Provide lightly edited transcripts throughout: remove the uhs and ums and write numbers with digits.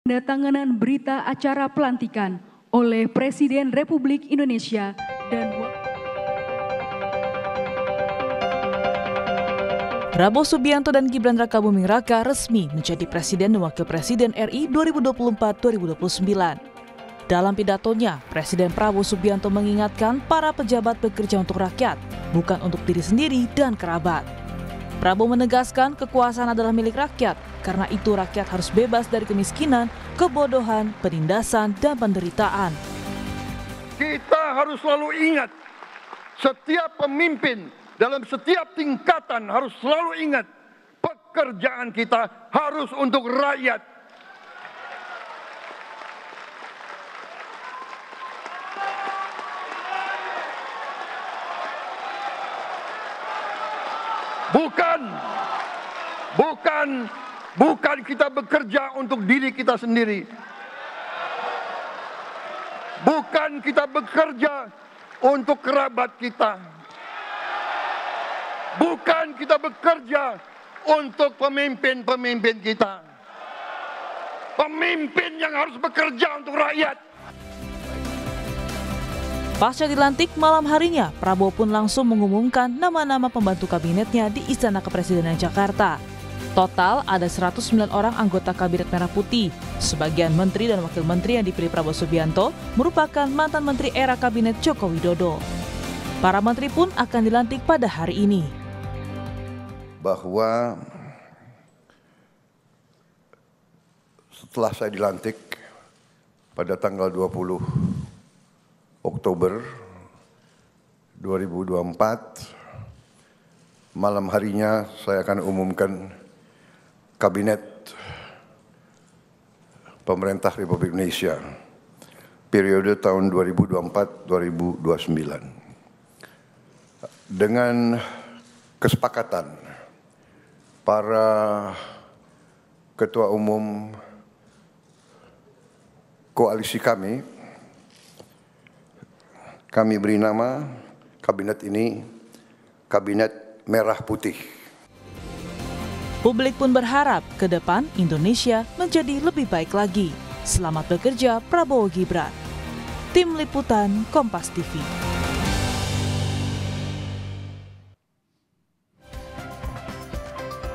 penandatanganan berita acara pelantikan oleh Presiden Republik Indonesia dan Prabowo Subianto dan Gibran Rakabuming Raka resmi menjadi Presiden dan Wakil Presiden RI 2024-2029. Dalam pidatonya, Presiden Prabowo Subianto mengingatkan para pejabat bekerja untuk rakyat, bukan untuk diri sendiri dan kerabat. Prabowo menegaskan kekuasaan adalah milik rakyat, karena itu rakyat harus bebas dari kemiskinan, kebodohan, penindasan, dan penderitaan. Kita harus selalu ingat, setiap pemimpin dalam setiap tingkatan harus selalu ingat, pekerjaan kita harus untuk rakyat. Bukan kita bekerja untuk diri kita sendiri. Bukan kita bekerja untuk kerabat kita. Bukan kita bekerja untuk pemimpin-pemimpin kita. Pemimpin yang harus bekerja untuk rakyat. Pasca dilantik malam harinya, Prabowo pun langsung mengumumkan nama-nama pembantu kabinetnya di Istana Kepresidenan Jakarta. Total ada 109 orang anggota Kabinet Merah Putih. Sebagian menteri dan wakil menteri yang dipilih Prabowo Subianto merupakan mantan menteri era Kabinet Joko Widodo. Para menteri pun akan dilantik pada hari ini. Bahwa setelah saya dilantik pada tanggal 20 Oktober 2024, malam harinya saya akan umumkan Kabinet Pemerintah Republik Indonesia periode tahun 2024-2029 dengan kesepakatan para ketua umum koalisi kami beri nama kabinet ini Kabinet Merah Putih. Publik pun berharap ke depan Indonesia menjadi lebih baik lagi. Selamat bekerja Prabowo Gibran. Tim Liputan Kompas TV.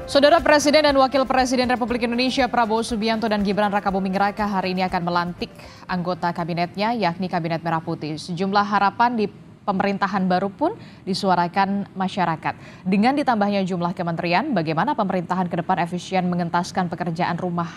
Saudara Presiden dan Wakil Presiden Republik Indonesia Prabowo Subianto dan Gibran Rakabuming Raka hari ini akan melantik anggota kabinetnya, yakni Kabinet Merah Putih. Sejumlah harapan di pemerintahan baru pun disuarakan masyarakat. Dengan ditambahnya jumlah kementerian, bagaimana pemerintahan ke depan efisien mengentaskan pekerjaan rumah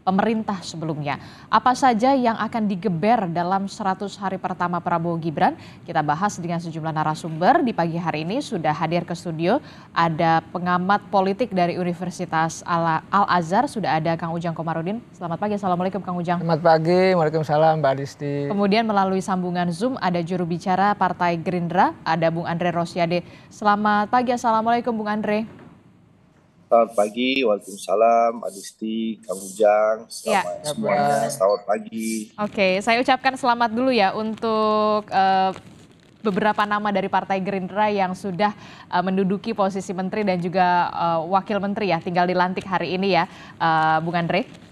pemerintah sebelumnya. Apa saja yang akan digeber dalam 100 hari pertama Prabowo Gibran? Kita bahas dengan sejumlah narasumber. Di pagi hari ini sudah hadir ke studio, ada pengamat politik dari Universitas Al-Azhar, sudah ada Kang Ujang Komarudin. Selamat pagi, Assalamualaikum Kang Ujang. Selamat pagi, Waalaikumsalam Mbak Adisti. Kemudian melalui sambungan Zoom ada juru bicara Partai Gerindra, ada Bung Andre Rosiade. Selamat pagi, Assalamualaikum Bung Andre. Selamat pagi, Waalaikumsalam, Adisti, Kang Ujang, selamat semuanya, selamat pagi. Oke, saya ucapkan selamat dulu ya untuk beberapa nama dari Partai Gerindra yang sudah menduduki posisi menteri dan juga wakil menteri ya, tinggal dilantik hari ini ya, Bung Andre.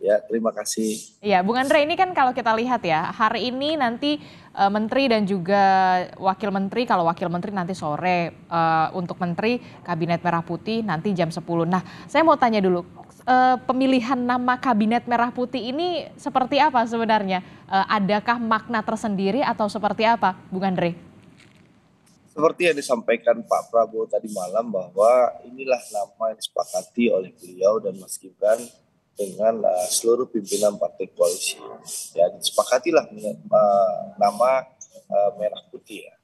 Ya, terima kasih. Ya, Bung Andre, ini kan kalau kita lihat ya, hari ini nanti menteri dan juga wakil menteri, kalau wakil menteri nanti sore, untuk menteri Kabinet Merah Putih nanti jam 10. Nah, saya mau tanya dulu, pemilihan nama Kabinet Merah Putih ini seperti apa sebenarnya? Adakah makna tersendiri atau seperti apa, Bung Andre? Seperti yang disampaikan Pak Prabowo tadi malam bahwa inilah nama yang disepakati oleh beliau dan Mas Gibran dengan seluruh pimpinan partai koalisi. Ya, disepakatilah nama Merah Putih ya.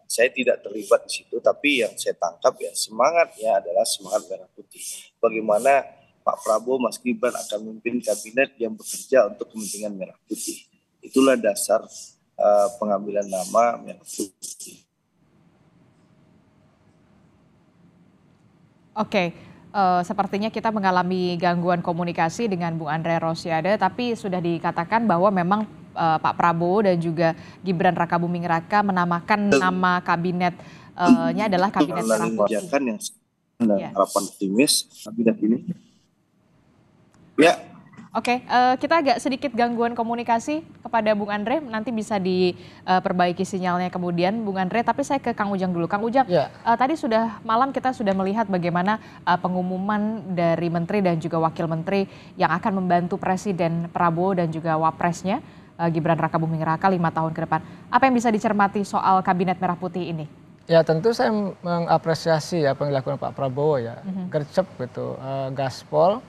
Saya tidak terlibat di situ, tapi yang saya tangkap ya semangatnya adalah semangat Merah Putih. Bagaimana Pak Prabowo, Mas Gibran akan memimpin kabinet yang bekerja untuk kepentingan Merah Putih. Itulah dasar pengambilan nama Merah Putih. Oke. Sepertinya kita mengalami gangguan komunikasi dengan Bung Andre Rosiade, tapi sudah dikatakan bahwa memang Pak Prabowo dan juga Gibran Rakabuming Raka menamakan nama kabinetnya adalah Kabinet Merah Putih. Yang harapan optimis kabinet ini. Ya, Oke, kita agak sedikit gangguan komunikasi kepada Bung Andre, nanti bisa diperbaiki sinyalnya kemudian Bung Andre, tapi saya ke Kang Ujang dulu. Kang Ujang, tadi malam kita sudah melihat bagaimana pengumuman dari Menteri dan juga Wakil Menteri yang akan membantu Presiden Prabowo dan juga Wapresnya, Gibran Rakabuming Raka 5 tahun ke depan. Apa yang bisa dicermati soal Kabinet Merah Putih ini? Ya tentu saya mengapresiasi apa yang dilakukan Pak Prabowo ya, gercep gitu, gaspol.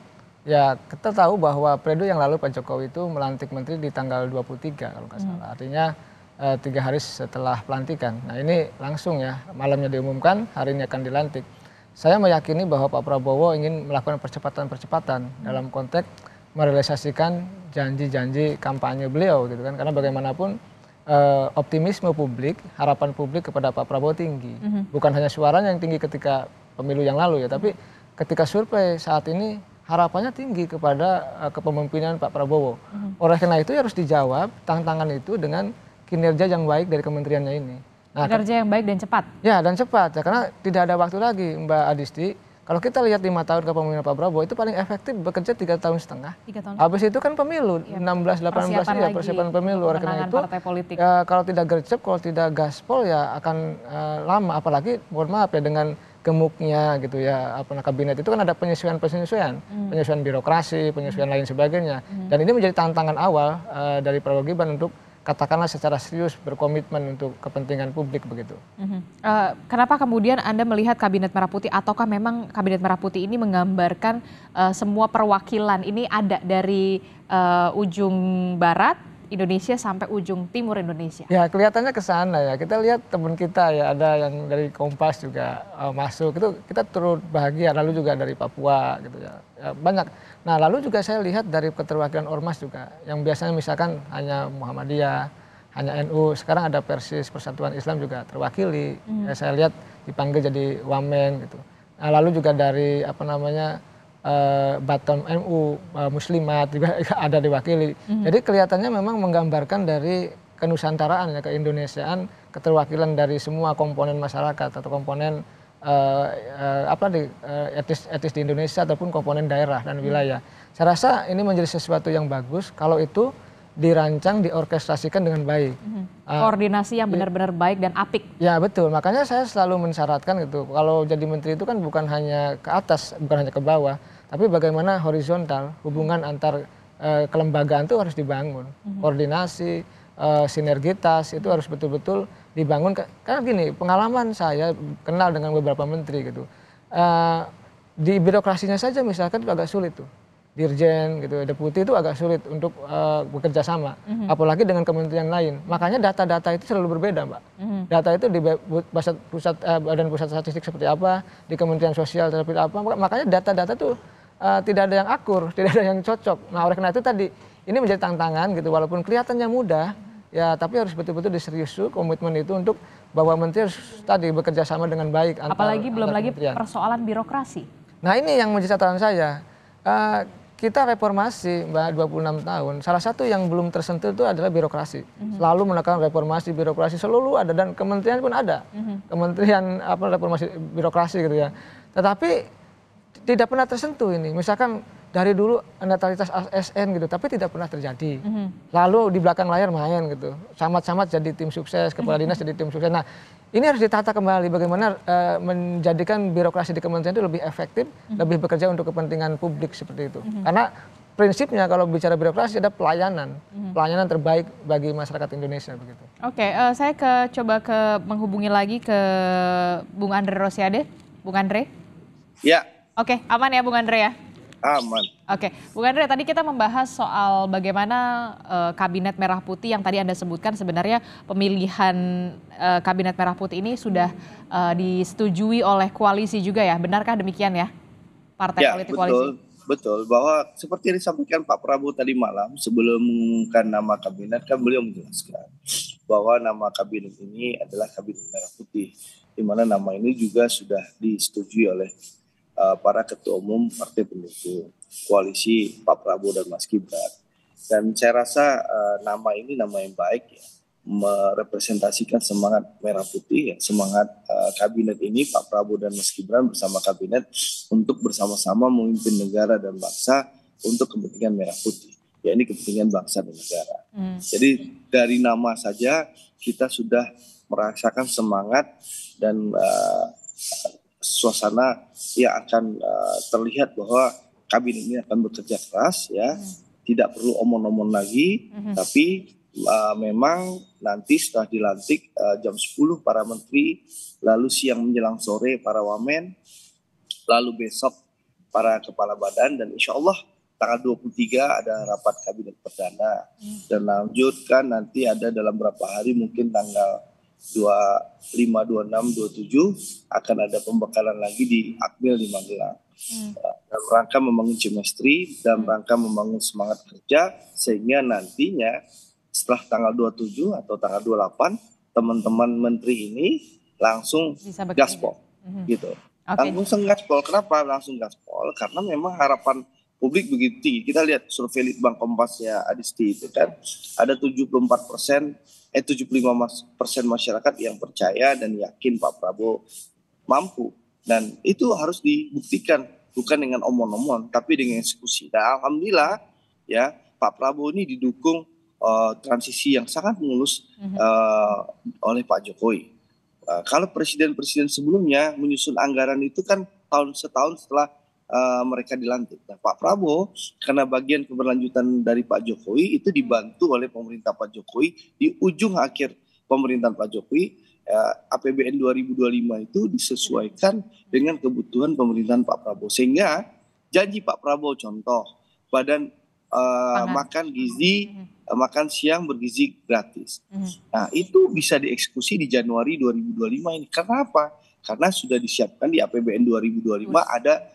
Ya kita tahu bahwa periode yang lalu Pak Jokowi itu melantik menteri di tanggal 23 kalau nggak salah. Artinya 3 hari setelah pelantikan. Nah ini langsung ya, malamnya diumumkan, hari ini akan dilantik. Saya meyakini bahwa Pak Prabowo ingin melakukan percepatan-percepatan dalam konteks merealisasikan janji-janji kampanye beliau gitu kan. Karena bagaimanapun optimisme publik, harapan publik kepada Pak Prabowo tinggi. Bukan hanya suaranya yang tinggi ketika pemilu yang lalu ya, tapi ketika survei saat ini harapannya tinggi kepada kepemimpinan Pak Prabowo. Oleh karena itu harus dijawab tantangan itu dengan kinerja yang baik dari kementeriannya ini. Nah, kinerja yang baik dan cepat. Ya dan cepat ya, karena tidak ada waktu lagi Mbak Adisti. Kalau kita lihat 5 tahun kepemimpinan Pak Prabowo itu paling efektif bekerja 3,5 tahun. 3 tahun. Habis itu kan pemilu, 16-18 ya persiapan pemilu. Oleh karena itu ya, kalau tidak gercep, kalau tidak gaspol ya akan lama. Apalagi mohon maaf ya dengan gemuknya gitu ya kabinet itu kan ada penyesuaian birokrasi, penyesuaian lain sebagainya. Dan ini menjadi tantangan awal dari Prabowo Gibran untuk katakanlah secara serius berkomitmen untuk kepentingan publik begitu. Kenapa kemudian Anda melihat Kabinet Merah Putih ataukah memang Kabinet Merah Putih ini menggambarkan semua perwakilan ini ada dari ujung barat Indonesia sampai ujung timur Indonesia? Ya kelihatannya ke sana ya. Kita lihat teman kita ya, ada yang dari Kompas juga masuk. Itu kita turut bahagia. Lalu juga dari Papua gitu ya. Banyak. Nah lalu juga saya lihat dari keterwakilan Ormas juga. Yang biasanya misalkan hanya Muhammadiyah, hanya NU. Sekarang ada Persis, Persatuan Islam juga terwakili. Ya, saya lihat dipanggil jadi Wamen gitu. Nah lalu juga dari Batam MU, Muslimat juga ada diwakili. Jadi kelihatannya memang menggambarkan dari kenusantaraan ya, keindonesiaan, keterwakilan dari semua komponen masyarakat atau komponen etis di Indonesia ataupun komponen daerah dan wilayah. Saya rasa ini menjadi sesuatu yang bagus kalau itu dirancang, diorkestrasikan dengan baik. Koordinasi yang benar-benar baik dan apik. Ya betul, makanya saya selalu mensyaratkan gitu, kalau jadi menteri itu kan bukan hanya ke atas, bukan hanya ke bawah, tapi bagaimana horizontal, hubungan antar kelembagaan itu harus dibangun. Koordinasi, sinergitas itu harus betul-betul dibangun. Karena gini, pengalaman saya kenal dengan beberapa menteri gitu. Di birokrasinya saja misalkan itu agak sulit tuh. Dirjen gitu, deputi itu agak sulit untuk bekerja sama, apalagi dengan kementerian lain. Makanya data-data itu selalu berbeda, Mbak. Data itu di Badan Pusat Statistik seperti apa, di Kementerian Sosial seperti apa. Makanya data-data itu tidak ada yang akur, tidak ada yang cocok. Nah, oleh karena itu tadi ini menjadi tantangan gitu, walaupun kelihatannya mudah, ya tapi harus betul-betul diseriusi komitmen itu untuk bahwa menteri harus tadi bekerja sama dengan baik. Apalagi belum lagi persoalan birokrasi. Nah, ini yang menjadi catatan saya. Kita reformasi Mbak 26 tahun, salah satu yang belum tersentuh itu adalah birokrasi. Selalu menekan reformasi birokrasi, selalu ada, dan kementerian pun ada. Kementerian reformasi birokrasi gitu ya. Tetapi tidak pernah tersentuh ini. Misalkan dari dulu netralitas ASN gitu, tapi tidak pernah terjadi. Lalu di belakang layar main gitu. Camat-camat jadi tim sukses, kepala dinas jadi tim sukses. Nah, ini harus ditata kembali bagaimana menjadikan birokrasi di kementerian itu lebih efektif, lebih bekerja untuk kepentingan publik seperti itu. Karena prinsipnya kalau bicara birokrasi ada pelayanan terbaik bagi masyarakat Indonesia begitu. Oke, saya coba menghubungi lagi ke Bung Andre Rosiade. Bung Andre? Ya. Oke, aman ya Bung Andre ya? Aman. Oke, Bung Andre, tadi kita membahas soal bagaimana Kabinet Merah Putih yang tadi Anda sebutkan, sebenarnya pemilihan Kabinet Merah Putih ini sudah disetujui oleh koalisi juga ya, benarkah demikian ya? Partai politik koalisi. Betul, bahwa seperti yang disampaikan Pak Prabowo tadi malam sebelum mengumumkan nama kabinet, kan beliau menjelaskan bahwa nama kabinet ini adalah Kabinet Merah Putih, di mana nama ini juga sudah disetujui oleh para ketua umum partai pendukung koalisi Pak Prabowo dan Mas Gibran. Dan saya rasa nama ini nama yang baik ya, merepresentasikan semangat merah putih ya, semangat kabinet ini Pak Prabowo dan Mas Gibran bersama kabinet untuk bersama-sama memimpin negara dan bangsa untuk kepentingan merah putih. Ya, ini kepentingan bangsa dan negara. Jadi dari nama saja kita sudah merasakan semangat dan suasana yang akan terlihat bahwa kabinet ini akan bekerja keras, ya, tidak perlu omong-omong lagi, tapi memang nanti setelah dilantik jam 10 para menteri, lalu siang menjelang sore para wamen, lalu besok para kepala badan, dan insya Allah tanggal 23 ada rapat kabinet perdana, dan lanjutkan nanti ada dalam beberapa hari mungkin tanggal 25, 26, 27 akan ada pembekalan lagi di Akmil di Magelang. Dalam rangka membangun chemistry, dalam rangka membangun semangat kerja, sehingga nantinya setelah tanggal 27 atau tanggal 28 teman-teman menteri ini langsung gaspol gitu. Langsung gaspol. Kenapa langsung gaspol? Karena memang harapan publik begitu tinggi. Kita lihat survei Litbang Kompasnya Adisti itu kan ada 75% masyarakat yang percaya dan yakin Pak Prabowo mampu, dan itu harus dibuktikan bukan dengan omong-omong tapi dengan eksekusi. Dan alhamdulillah ya Pak Prabowo ini didukung transisi yang sangat mulus oleh Pak Jokowi. Kalau presiden-presiden sebelumnya menyusun anggaran itu kan setahun setelah mereka dilantik. Nah, Pak Prabowo karena bagian keberlanjutan dari Pak Jokowi itu dibantu oleh pemerintah Pak Jokowi di ujung akhir pemerintahan Pak Jokowi. APBN 2025 itu disesuaikan dengan kebutuhan pemerintahan Pak Prabowo, sehingga janji Pak Prabowo contoh badan makan gizi, makan siang bergizi gratis. Nah, itu bisa dieksekusi di Januari 2025 ini. Karena apa? Karena sudah disiapkan di APBN 2025 ada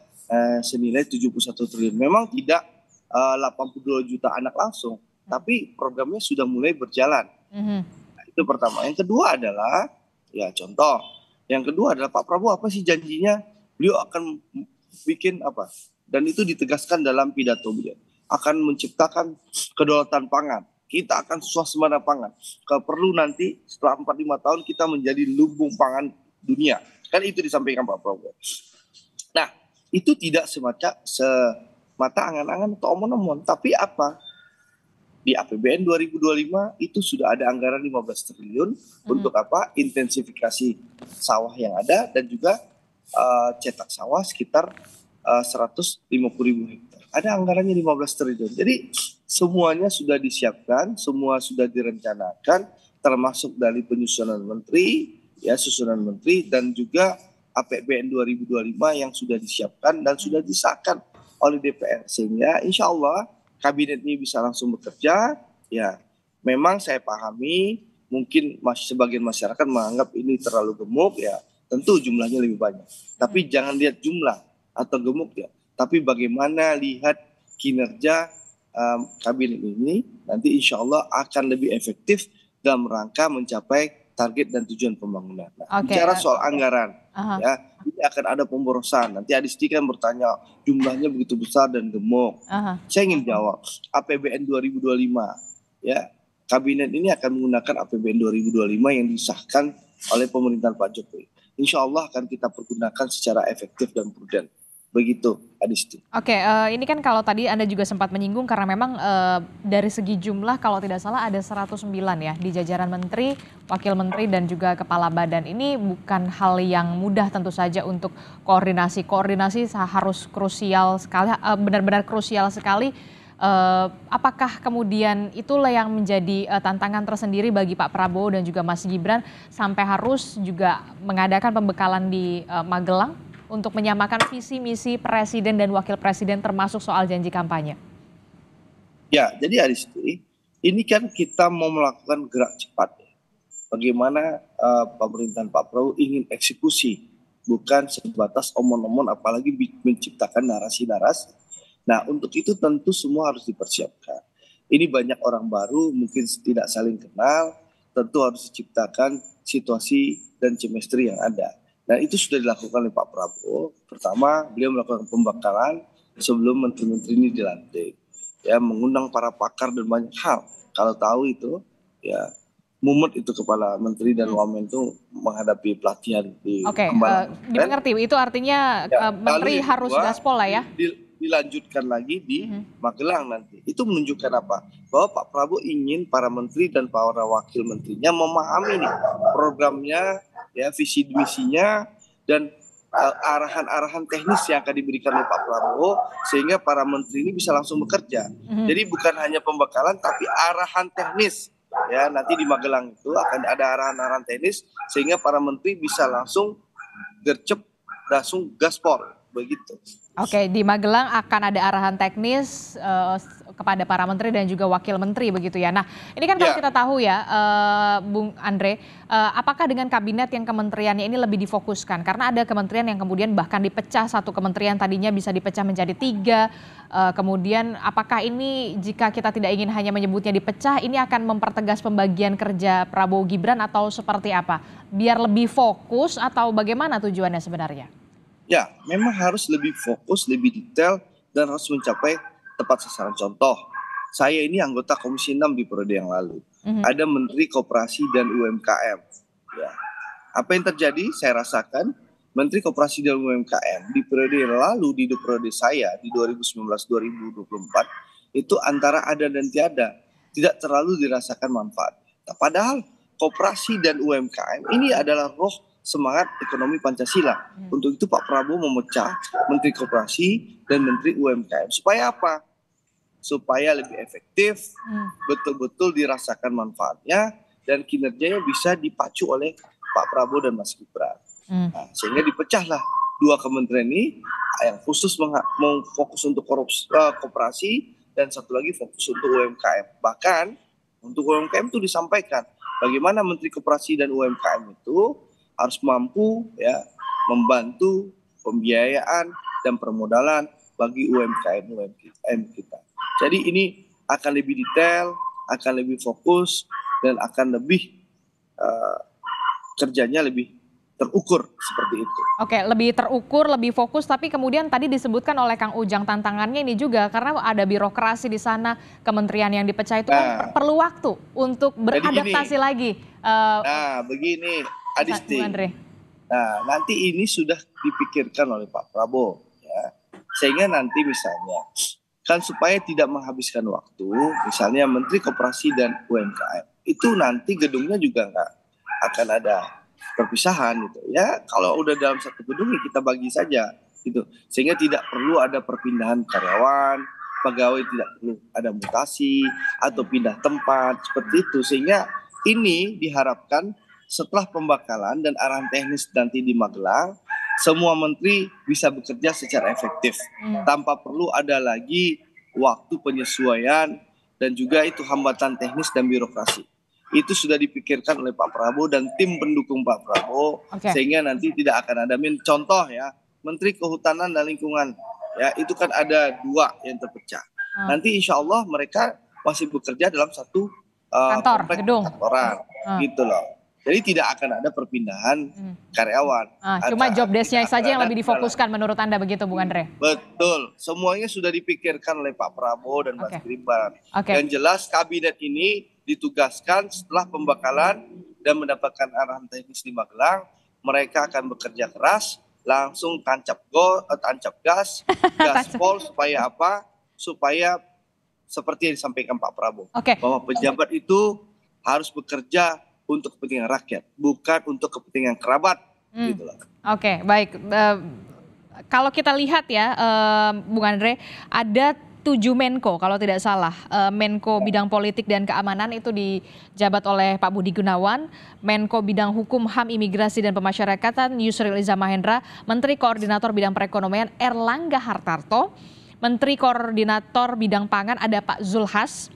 senilai 71 triliun. Memang tidak 82 juta anak langsung, tapi programnya sudah mulai berjalan. Nah, itu pertama. Yang kedua adalah, ya contoh, yang kedua adalah Pak Prabowo apa sih janjinya? Beliau akan bikin apa? Dan itu ditegaskan dalam pidato beliau. Akan menciptakan kedaulatan pangan. Kita akan swasembada pangan. Kalau perlu nanti setelah 4-5 tahun kita menjadi lumbung pangan dunia. Kan itu disampaikan Pak Prabowo. Nah, itu tidak semata angan-angan atau omong-omong, tapi apa? Di APBN 2025 itu sudah ada anggaran 15 triliun untuk apa? Intensifikasi sawah yang ada dan juga cetak sawah sekitar 150.000 hektar. Ada anggarannya 15 triliun. Jadi semuanya sudah disiapkan, semua sudah direncanakan, termasuk dari penyusunan menteri, ya susunan menteri, dan juga APBN 2025 yang sudah disiapkan dan sudah disahkan oleh DPR, sehingga insya Allah kabinet ini bisa langsung bekerja. Ya, memang saya pahami mungkin sebagian masyarakat menganggap ini terlalu gemuk, ya tentu jumlahnya lebih banyak. Tapi jangan lihat jumlah atau gemuk ya, tapi bagaimana lihat kinerja kabinet ini, nanti insya Allah akan lebih efektif dalam rangka mencapai target dan tujuan pembangunan. Nah, bicara soal anggaran, ya ini akan ada pemborosan. Nanti Adisti kan bertanya jumlahnya begitu besar dan gemuk. Saya ingin jawab, APBN 2025, ya kabinet ini akan menggunakan APBN 2025 yang disahkan oleh pemerintahan Pak Jokowi. Insya Allah akan kita pergunakan secara efektif dan prudent. Begitu, Adisti. Oke, ini kan kalau tadi Anda juga sempat menyinggung karena memang dari segi jumlah kalau tidak salah ada 109 ya di jajaran menteri, wakil menteri dan juga kepala badan. Ini bukan hal yang mudah tentu saja untuk koordinasi. Koordinasi harus krusial sekali, benar-benar krusial sekali. Apakah kemudian itulah yang menjadi tantangan tersendiri bagi Pak Prabowo dan juga Mas Gibran sampai harus juga mengadakan pembekalan di Magelang untuk menyamakan visi misi presiden dan wakil presiden termasuk soal janji kampanye? Ya, jadi Aristi, ini kan kita mau melakukan gerak cepat. Bagaimana pemerintahan Pak Prabowo ingin eksekusi, bukan sebatas omong-omong apalagi menciptakan narasi-narasi. Nah, untuk itu tentu semua harus dipersiapkan. Ini banyak orang baru, mungkin tidak saling kenal, tentu harus diciptakan situasi dan chemistry yang ada. Nah, itu sudah dilakukan oleh Pak Prabowo. Pertama, beliau melakukan pembekalan sebelum menteri-menteri ini dilantik. Ya, mengundang para pakar dan banyak hal. Kalau tahu itu, ya mumet itu kepala menteri dan wamen itu menghadapi pelatihan di Oke, dimengerti. Itu artinya ya, menteri harus gaspol lah ya? dilanjutkan lagi di Magelang nanti. Itu menunjukkan apa? Bahwa Pak Prabowo ingin para menteri dan para wakil menterinya memahami nih programnya, ya visi misinya dan arahan-arahan teknis yang akan diberikan oleh Pak Prabowo sehingga para menteri ini bisa langsung bekerja. Jadi bukan hanya pembekalan tapi arahan teknis. Ya, nanti di Magelang itu akan ada arahan-arahan teknis sehingga para menteri bisa langsung gercep, langsung gaspol begitu. Oke, di Magelang akan ada arahan teknis kepada para menteri dan juga wakil menteri begitu ya. Nah, ini kan kalau kita tahu ya, Bung Andre, apakah dengan kabinet yang kementeriannya ini lebih difokuskan? Karena ada kementerian yang kemudian bahkan dipecah, satu kementerian tadinya bisa dipecah menjadi 3. Kemudian apakah ini jika kita tidak ingin hanya menyebutnya dipecah, ini akan mempertegas pembagian kerja Prabowo Gibran atau seperti apa? Biar lebih fokus atau bagaimana tujuannya sebenarnya? Ya, memang harus lebih fokus, lebih detail, dan harus mencapai tepat sasaran. Contoh, saya ini anggota Komisi 6 di periode yang lalu. Ada Menteri Koperasi dan UMKM. Ya. Apa yang terjadi? Saya rasakan Menteri Koperasi dan UMKM di periode yang lalu, di periode saya, di 2019-2024, itu antara ada dan tiada. Tidak terlalu dirasakan manfaat. Nah, padahal koperasi dan UMKM ini adalah roh semangat ekonomi Pancasila. Untuk itu Pak Prabowo memecah Menteri Koperasi dan Menteri UMKM. Supaya apa? Supaya lebih efektif, betul-betul dirasakan manfaatnya, dan kinerjanya bisa dipacu oleh Pak Prabowo dan Mas Gibran. Nah, sehingga dipecahlah 2 kementerian ini, yang khusus mau fokus untuk koperasi, dan satu lagi fokus untuk UMKM. Bahkan untuk UMKM itu disampaikan, bagaimana Menteri Koperasi dan UMKM itu harus mampu ya membantu pembiayaan dan permodalan bagi UMKM kita. Jadi ini akan lebih detail, akan lebih fokus, dan akan lebih kerjanya lebih terukur seperti itu. Oke, lebih terukur, lebih fokus, tapi kemudian tadi disebutkan oleh Kang Ujang tantangannya ini juga karena ada birokrasi di sana, kementerian yang dipecah itu kan perlu waktu untuk beradaptasi lagi. Nah, begini, Adisti. Nah, nanti ini sudah dipikirkan oleh Pak Prabowo, ya. Sehingga nanti misalnya kan supaya tidak menghabiskan waktu, misalnya Menteri Koperasi dan UMKM itu nanti gedungnya juga nggak akan ada perpisahan gitu ya. Kalau udah dalam satu gedung ya kita bagi saja gitu, sehingga tidak perlu ada perpindahan karyawan, pegawai tidak perlu ada mutasi atau pindah tempat seperti itu, sehingga ini diharapkan setelah pembekalan dan arahan teknis nanti di Magelang, semua menteri bisa bekerja secara efektif tanpa perlu ada lagi waktu penyesuaian dan juga itu hambatan teknis dan birokrasi. Itu sudah dipikirkan oleh Pak Prabowo dan tim pendukung Pak Prabowo, sehingga nanti tidak akan ada contoh ya, Menteri Kehutanan dan Lingkungan ya, itu kan ada 2 yang terpecah. Nanti insya Allah mereka masih bekerja dalam satu kantor, gedung, kantoran gitu loh. Jadi tidak akan ada perpindahan karyawan. Cuma job desk-nya saja yang lebih difokuskan menurut Anda begitu, Bung Andre? Betul, semuanya sudah dipikirkan oleh Pak Prabowo dan Mas Gibran. Yang jelas kabinet ini ditugaskan setelah pembekalan dan mendapatkan arahan teknis di Magelang, mereka akan bekerja keras, langsung tancap gas, gaspol supaya apa? Supaya seperti yang disampaikan Pak Prabowo, bahwa pejabat itu harus bekerja untuk kepentingan rakyat, bukan untuk kepentingan kerabat. Gitulah. Oke, baik. Kalau kita lihat ya, Bung Andre, ada 7 Menko kalau tidak salah. Menko bidang politik dan keamanan itu dijabat oleh Pak Budi Gunawan, Menko bidang hukum, HAM, imigrasi dan pemasyarakatan Yusril Iza Mahendra, Menteri Koordinator bidang perekonomian Erlangga Hartarto, Menteri Koordinator bidang pangan ada Pak Zulhas,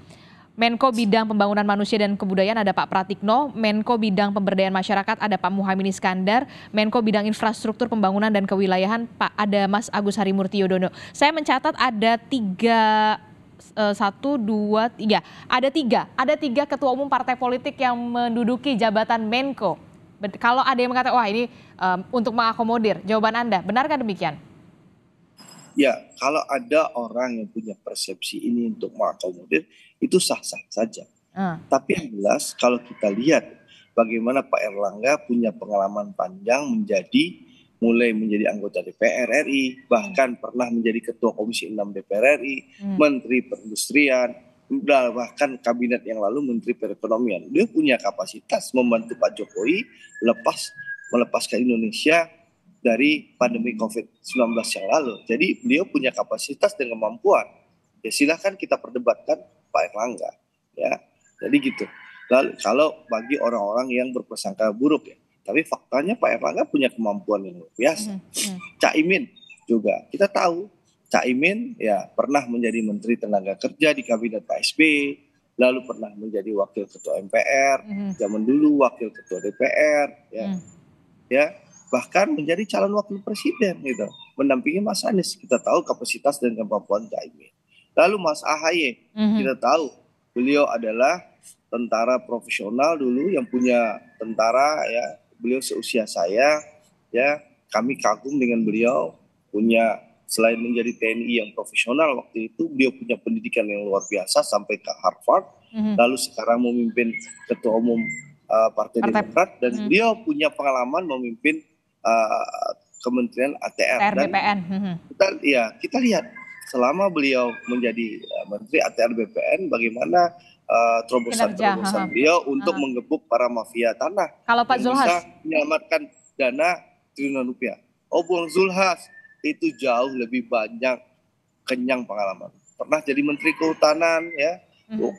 Menko Bidang Pembangunan Manusia dan Kebudayaan ada Pak Pratikno, Menko Bidang Pemberdayaan Masyarakat ada Pak Muhaimin Iskandar, Menko Bidang Infrastruktur Pembangunan dan Kewilayahan ada Mas Agus Harimurti Yudhoyono. Saya mencatat ada 3 ketua umum partai politik yang menduduki jabatan Menko. Kalau ada yang mengatakan wah ini untuk mengakomodir, jawaban Anda benarkah demikian? Ya, kalau ada orang yang punya persepsi ini untuk mengakomodir, itu sah-sah saja. Tapi yang jelas kalau kita lihat bagaimana Pak Erlangga punya pengalaman panjang menjadi mulai menjadi anggota DPR RI, bahkan pernah menjadi Ketua Komisi 6 DPR RI, Menteri Perindustrian, bahkan kabinet yang lalu Menteri Perekonomian. Dia punya kapasitas membantu Pak Jokowi melepaskan Indonesia dari pandemi COVID-19 yang lalu. Jadi beliau punya kapasitas dan kemampuan. Ya silahkan kita perdebatkan Pak Erlangga. Ya, jadi gitu. Lalu kalau bagi orang-orang yang berprasangka buruk ya. Tapi faktanya Pak Erlangga punya kemampuan yang luar biasa. Caimin juga, kita tahu Caimin ya pernah menjadi Menteri Tenaga Kerja di Kabinet Pak SBY, lalu pernah menjadi Wakil Ketua MPR, zaman dulu Wakil Ketua DPR, ya bahkan menjadi calon Wakil Presiden gitu, mendampingi Mas Anies. Kita tahu kapasitas dan kemampuan Caimin. Lalu Mas AHY, kita tahu beliau adalah tentara profesional dulu yang punya tentara ya. Beliau seusia saya, ya kami kagum dengan beliau, punya selain menjadi TNI yang profesional waktu itu, beliau punya pendidikan yang luar biasa sampai ke Harvard, lalu sekarang memimpin Ketua Umum Partai Demokrat, dan beliau punya pengalaman memimpin Kementerian ATR. Dan BPN. Kita lihat selama beliau menjadi Menteri ATR BPN, bagaimana terobosan-terobosan beliau untuk menggebuk para mafia tanah. Kalau Pak Zulhas bisa menyelamatkan dana triliunan rupiah. Oh, Bung Zulhas itu jauh lebih banyak kenyang pengalaman. Pernah jadi Menteri Kehutanan, ya,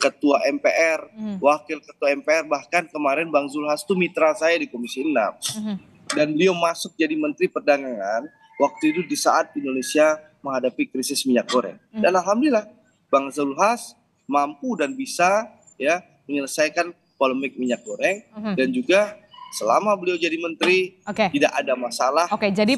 Ketua MPR, Wakil Ketua MPR, bahkan kemarin Bang Zulhas itu mitra saya di Komisi 6. Dan beliau masuk jadi Menteri Perdagangan waktu itu di saat Indonesia menghadapi krisis minyak goreng. Dan alhamdulillah Bang Zulhas mampu dan bisa ya menyelesaikan polemik minyak goreng, dan juga selama beliau jadi menteri tidak ada masalah jadi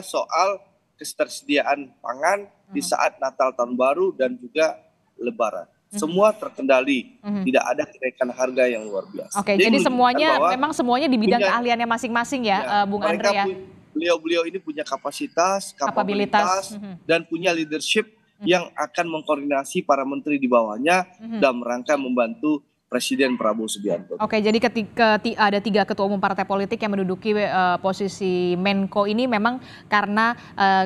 soal ketersediaan pangan di saat Natal Tahun Baru dan juga Lebaran. Semua terkendali, tidak ada kenaikan harga yang luar biasa. Jadi semuanya memang semuanya di bidang keahliannya masing-masing ya, Bung Andre ya. Beliau ini punya kapasitas, kapabilitas, dan punya leadership yang akan mengkoordinasi para menteri di bawahnya dalam rangka membantu Presiden Prabowo Subianto. Jadi ketika ada 3 ketua umum partai politik yang menduduki posisi Menko ini memang karena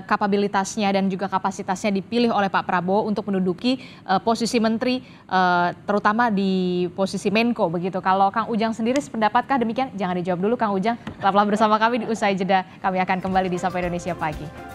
kapabilitasnya dan juga kapasitasnya dipilih oleh Pak Prabowo untuk menduduki posisi menteri, terutama di posisi Menko begitu. Kalau Kang Ujang sendiri sependapatkah demikian? Jangan dijawab dulu Kang Ujang. Tetaplah bersama kami di Usai Jeda. Kami akan kembali di Sapa Indonesia Pagi.